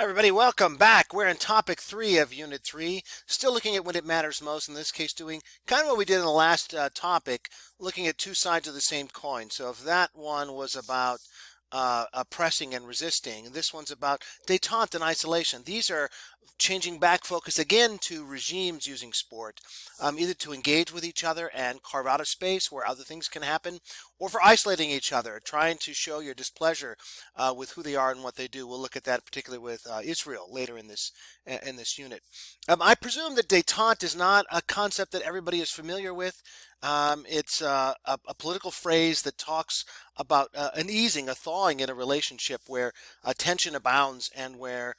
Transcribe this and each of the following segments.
Hi, everybody. Welcome back. We're in topic 3 of Unit 3, still looking at when it matters most, in this case, doing kind of what we did in the last topic, looking at two sides of the same coin. So if that one was about pressing and resisting, this one's about détente and isolation. These are changing back focus again to regimes using sport, either to engage with each other and carve out a space where other things can happen, or for isolating each other, trying to show your displeasure with who they are and what they do. We'll look at that particularly with Israel later in this unit. I presume that détente is not a concept that everybody is familiar with. It's a political phrase that talks about an easing, a thawing in a relationship where tension abounds and where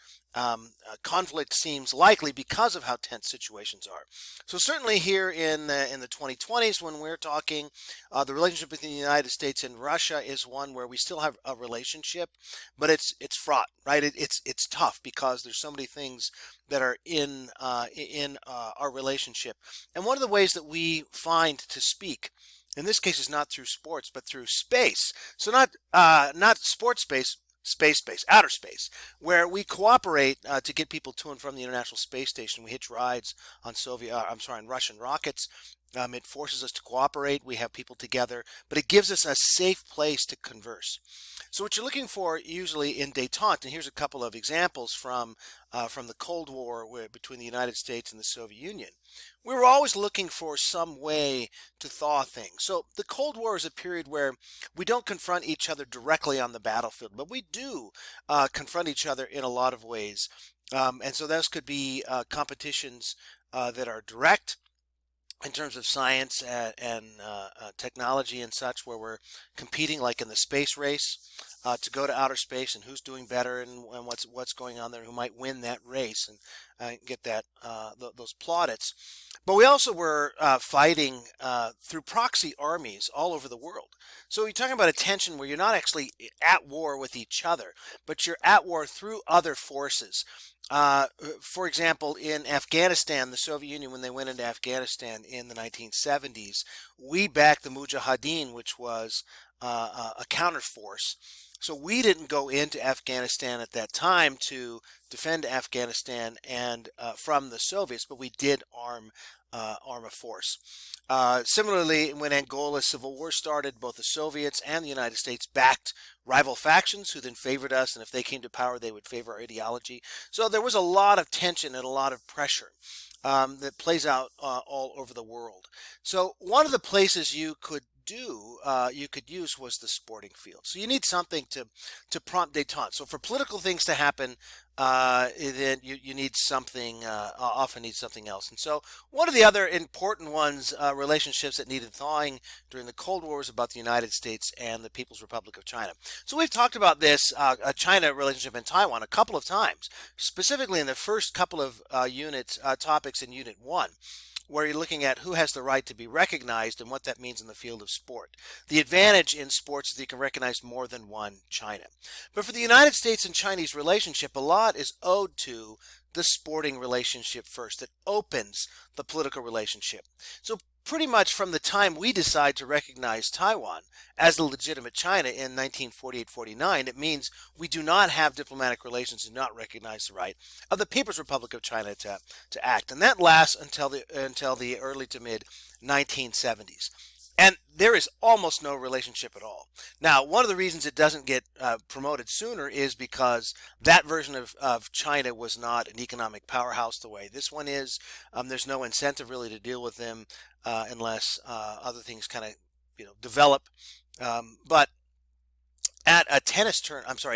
conflict seems likely because of how tense situations are. So certainly here in the 2020s, when we're talking, the relationship between the United States and Russia is one where we still have a relationship, but it's fraught, right? It's tough because there's so many things that are in our relationship. And one of the ways that we find to speak, in this case, is not through sports, but through space. So not sports space, space, outer space, where we cooperate to get people to and from the International Space Station. We hitch rides on on Russian rockets. It forces us to cooperate. We have people together, but it gives us a safe place to converse. So what you're looking for usually in détente, and here's a couple of examples from the Cold War between the United States and the Soviet Union. We were always looking for some way to thaw things. So the Cold War is a period where we don't confront each other directly on the battlefield, but we do confront each other in a lot of ways. And so those could be competitions that are direct in terms of science and technology and such, where we're competing, like in the space race, to go to outer space, and who's doing better, and what's going on there, who might win that race, and get those plaudits. But we also were fighting through proxy armies all over the world. So you're talking about a tension where you're not actually at war with each other, but you're at war through other forces. Uh, for example, in Afghanistan, the Soviet Union, when they went into Afghanistan in the 1970s, we backed the Mujahideen, which was a counterforce. So we didn't go into Afghanistan at that time to defend Afghanistan and from the Soviets, but we did arm a force. Similarly, when Angola's civil war started, both the Soviets and the United States backed rival factions who then favored us, and if they came to power, they would favor our ideology. So there was a lot of tension and a lot of pressure that plays out all over the world. So one of the places you could use was the sporting field. So you need something to prompt détente. So for political things to happen, then you need something, often need something else. And so one of the other important ones, relationships that needed thawing during the Cold War, was about the United States and the People's Republic of China. So we've talked about this China relationship in Taiwan a couple of times, specifically in the first couple of topics in Unit 1, where you're looking at who has the right to be recognized and what that means in the field of sport. The advantage in sports is that you can recognize more than one China. But for the United States and Chinese relationship, a lot is owed to the sporting relationship first that opens the political relationship. So pretty much from the time we decide to recognize Taiwan as a legitimate China in 1948-49, it means we do not have diplomatic relations, do not recognize the right of the People's Republic of China to act. And that lasts until the early to mid 1970s. And there is almost no relationship at all. Now, one of the reasons it doesn't get promoted sooner is because that version of China was not an economic powerhouse the way this one is. There's no incentive really to deal with them unless other things kind of develop. But at a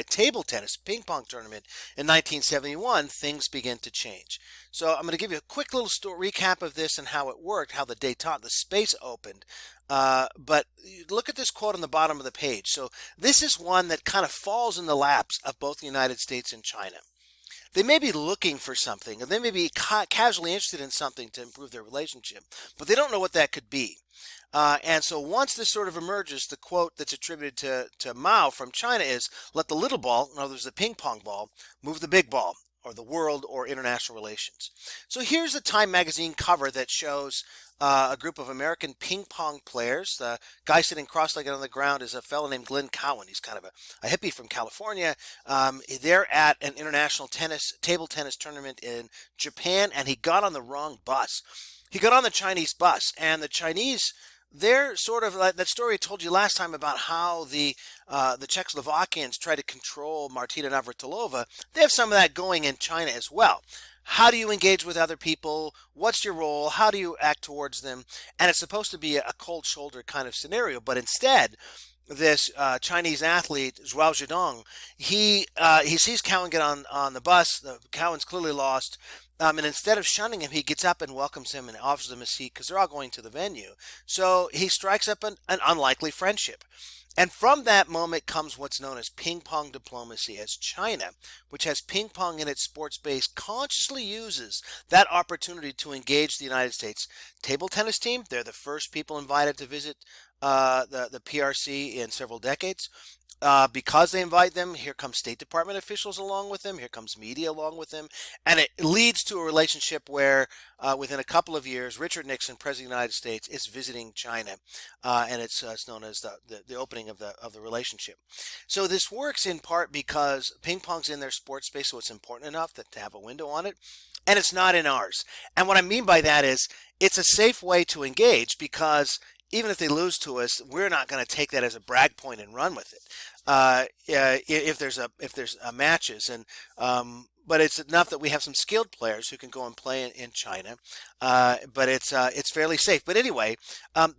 table tennis ping pong tournament in 1971, things begin to change. So I'm going to give you a quick little recap of this and how it worked, how the détente, the space opened. But look at this quote on the bottom of the page. So this is one that kind of falls in the laps of both the United States and China. They may be looking for something, and they may be casually interested in something to improve their relationship, but they don't know what that could be. And so once this sort of emerges, the quote that's attributed to Mao from China is, "Let the little ball," in other words, the ping pong ball, "move the big ball," or the world or international relations. So here's a Time magazine cover that shows a group of American ping pong players. The guy sitting cross-legged on the ground is a fellow named Glenn Cowan. He's kind of a hippie from California. They're at an international table tennis tournament in Japan, and he got on the wrong bus. He got on the Chinese bus, and the Chinese, they're sort of like that story I told you last time about how the Czechoslovakians try to control Martina Navratilova. They have some of that going in China as well. How do you engage with other people? What's your role? How do you act towards them? And it's supposed to be a cold shoulder kind of scenario, but instead, this Chinese athlete, Zhuao Zhidong, he sees Cowan get on the bus. Cowan's clearly lost. And instead of shunning him, he gets up and welcomes him and offers him a seat because they're all going to the venue. So he strikes up an unlikely friendship. And from that moment comes what's known as ping pong diplomacy, as China, which has ping pong in its sports base, consciously uses that opportunity to engage the United States table tennis team. They're the first people invited to visit the PRC in several decades. Because they invite them, here comes State Department officials along with them, here comes media along with them, and it leads to a relationship where within a couple of years, Richard Nixon, President of the United States, is visiting China, and it's known as the opening of the relationship. So this works in part because ping pong's in their sports space, so it's important enough to have a window on it, and it's not in ours. And what I mean by that is it's a safe way to engage because even if they lose to us, we're not going to take that as a brag point and run with it. If there's matches, and but it's enough that we have some skilled players who can go and play in China. But it's fairly safe. But anyway,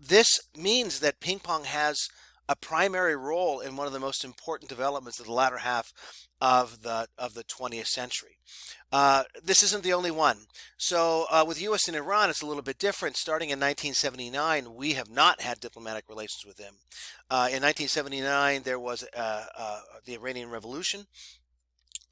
this means that ping pong has a primary role in one of the most important developments of the latter half of the 20th century. This isn't the only one. So with U.S. and Iran, it's a little bit different. Starting in 1979, we have not had diplomatic relations with them. In 1979, there was the Iranian Revolution.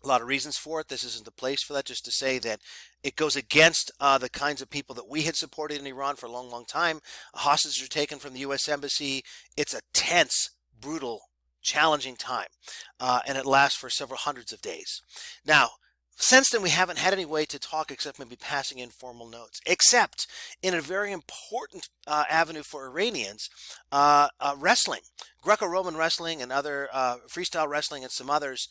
A lot of reasons for it. This isn't the place for that. Just to say that it goes against the kinds of people that we had supported in Iran for a long, long time. Hostages are taken from the U.S. Embassy. It's a tense, brutal, challenging time, and it lasts for several hundreds of days. Now, since then, we haven't had any way to talk except maybe passing informal notes, except in a very important avenue for Iranians, wrestling, Greco-Roman wrestling and other freestyle wrestling and some others,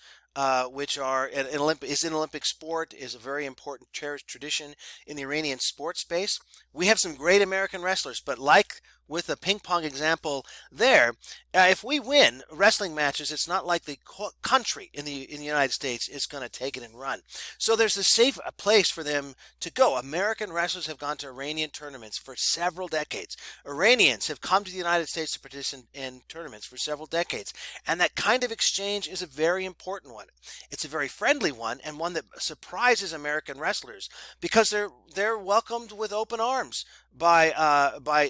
which are an Olympic sport, is a very important cherished tradition in the Iranian sports space. We have some great American wrestlers, but like with the ping pong example there, if we win wrestling matches, it's not like the country in the United States is going to take it and run. So there's a safe place for them to go. American wrestlers have gone to Iranian tournaments for several decades. Iranians have come to the United States to participate in tournaments for several decades. And that kind of exchange is a very important one. It's a very friendly one, and one that surprises American wrestlers because they're welcomed with open arms by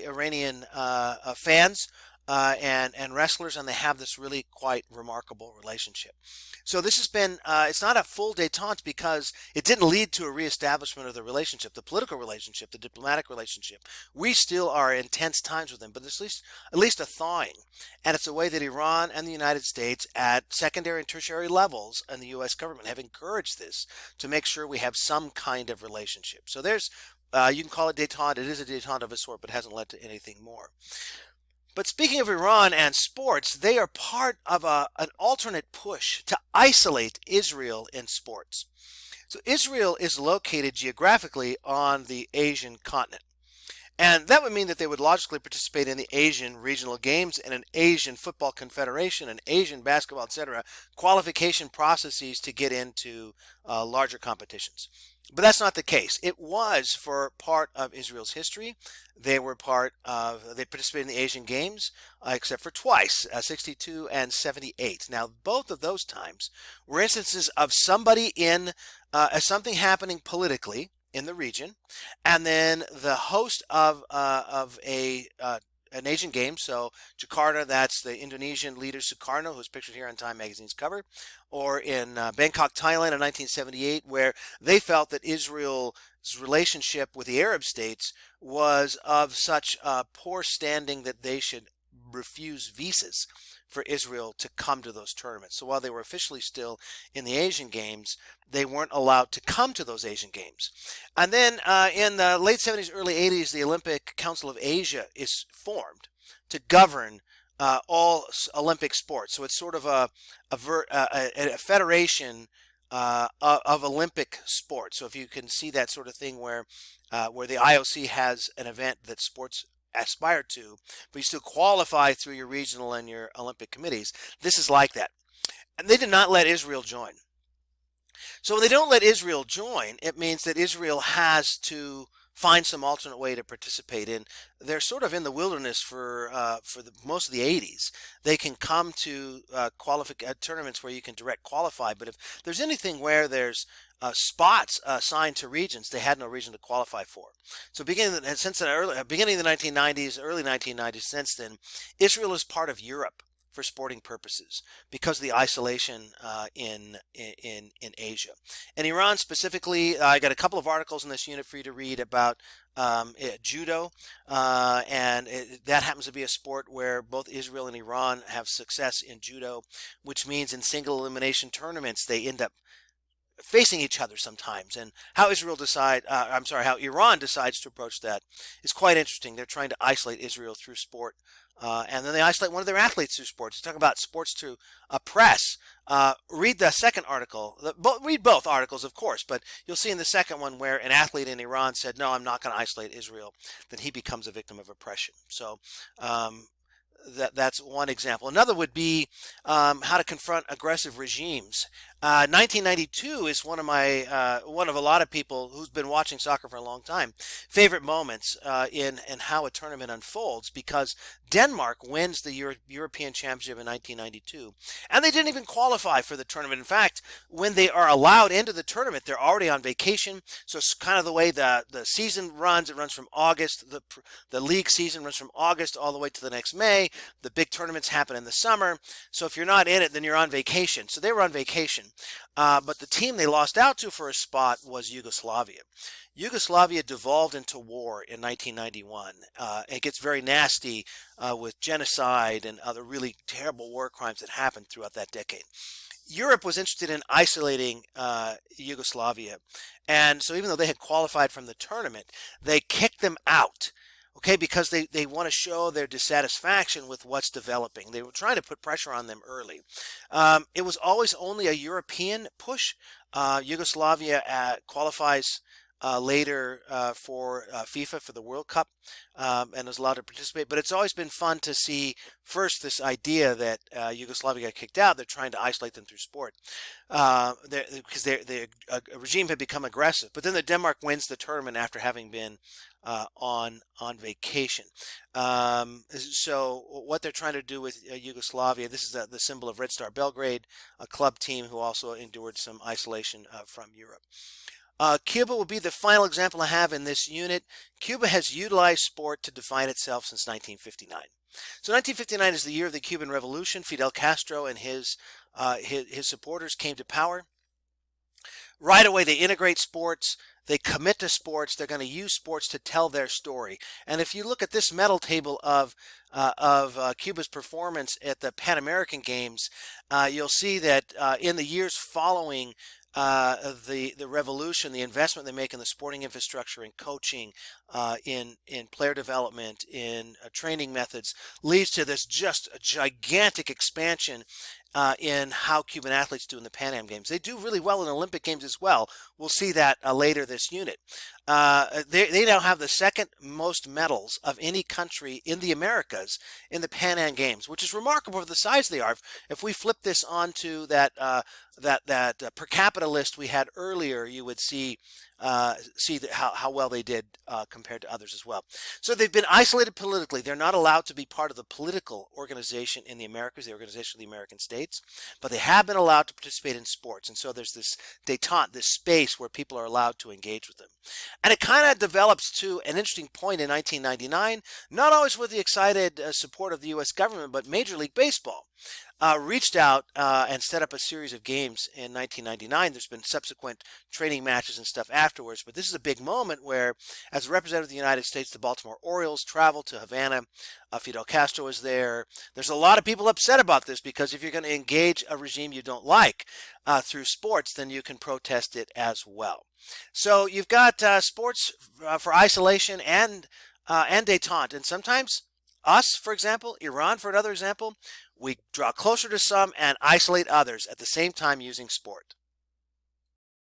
Iranian fans and wrestlers, and they have this really quite remarkable relationship. So this has been, it's not a full détente because it didn't lead to a reestablishment of the relationship, the political relationship, the diplomatic relationship. We still are in tense times with them, but there's at least a thawing. And it's a way that Iran and the United States at secondary and tertiary levels and the U.S. government have encouraged this to make sure we have some kind of relationship. So there's, you can call it détente. It is a détente of a sort, but hasn't led to anything more. But speaking of Iran and sports, they are part of an alternate push to isolate Israel in sports. So Israel is located geographically on the Asian continent. And that would mean that they would logically participate in the Asian regional games and an Asian football confederation, an Asian basketball, etc., qualification processes to get into larger competitions. But that's not the case. It was for part of Israel's history. They participated in the Asian Games, except for twice, 62 and 78. Now, both of those times were instances of somebody something happening politically in the region, and then the host of an Asian game, so Jakarta, that's the Indonesian leader Sukarno, who's pictured here on Time Magazine's cover, or in Bangkok, Thailand in 1978, where they felt that Israel's relationship with the Arab states was of such poor standing that they should refuse visas for Israel to come to those tournaments. So while they were officially still in the Asian Games, they weren't allowed to come to those Asian Games. And then in the late 70s, early 80s, the Olympic Council of Asia is formed to govern all Olympic sports. So it's sort of a federation of Olympic sports. So if you can see that sort of thing where the IOC has an event that sports aspire to, but you still qualify through your regional and your Olympic committees, this is like that. And they did not let Israel join. So when they don't let Israel join, it means that Israel has to find some alternate way to participate in. They're sort of in the wilderness for most of the 80s. They can come to tournaments where you can direct qualify, but if there's anything where there's spots assigned to regions, they had no region to qualify for. So beginning of the 1990s, early 1990s, since then, Israel is part of Europe for sporting purposes because of the isolation in Asia. And Iran specifically, I got a couple of articles in this unit for you to read about judo, and that happens to be a sport where both Israel and Iran have success in judo, which means in single elimination tournaments they end up facing each other sometimes, and how how Iran decides to approach that is quite interesting. They're trying to isolate Israel through sport, and then they isolate one of their athletes through sports. Talk about sports to oppress. Read the second article. Read both articles, of course, but you'll see in the second one where an athlete in Iran said, "No, I'm not going to isolate Israel." Then he becomes a victim of oppression. So. That's one example. Another would be how to confront aggressive regimes. 1992 is one of a lot of people who's been watching soccer for a long time favorite moments in how a tournament unfolds, because Denmark wins the European Championship in 1992, and they didn't even qualify for the tournament. In fact, when they are allowed into the tournament, they're already on vacation. So it's kind of the way the season runs. It runs from August. The league season runs from August all the way to the next May. The big tournaments happen in the summer. So if you're not in it, then you're on vacation. So they were on vacation. But the team they lost out to for a spot was Yugoslavia. Yugoslavia devolved into war in 1991. It gets very nasty with genocide and other really terrible war crimes that happened throughout that decade. Europe was interested in isolating Yugoslavia. And so even though they had qualified from the tournament, they kicked them out. Okay, because they want to show their dissatisfaction with what's developing. They were trying to put pressure on them early. It was always only a European push. Yugoslavia qualifies later for FIFA for the World Cup and is allowed to participate. But it's always been fun to see first this idea that Yugoslavia got kicked out. They're trying to isolate them through sport because the regime had become aggressive. But then Denmark wins the tournament after having been on vacation. So what they're trying to do with Yugoslavia, this is the symbol of Red Star Belgrade, a club team who also endured some isolation from Europe. Cuba will be the final example I have in this unit. Cuba has utilized sport to define itself since 1959. So 1959 is the year of the Cuban Revolution. Fidel Castro and his supporters came to power. Right away, they integrate sports. They commit to sports. They're going to use sports to tell their story. And if you look at this medal table of Cuba's performance at the Pan American Games, you'll see that in the years following the revolution, the investment they make in the sporting infrastructure, in coaching, in player development, in training methods, leads to this just a gigantic expansion in how Cuban athletes do in the Pan Am Games. They do really well in Olympic Games as well. We'll see that later this unit. They now have the second most medals of any country in the Americas in the Pan Am Games, which is remarkable for the size they are. If we flip this onto that per capita list we had earlier, you would see how well they did compared to others as well. So they've been isolated politically. They're not allowed to be part of the political organization in the Americas, the Organization of the American States, but they have been allowed to participate in sports. And so there's this détente, this space where people are allowed to engage with them. And it kind of develops to an interesting point in 1999, not always with the excited support of the U.S. government, but Major League Baseball. reached out and set up a series of games in 1999. There's been subsequent training matches and stuff afterwards, but this is a big moment where, as a representative of the United States, the Baltimore Orioles traveled to Havana. Fidel Castro was there. There's a lot of people upset about this because if you're going to engage a regime you don't like through sports, then you can protest it as well. So you've got sports for isolation and détente, and sometimes us, for example, Iran, for another example, we draw closer to some and isolate others at the same time using sport.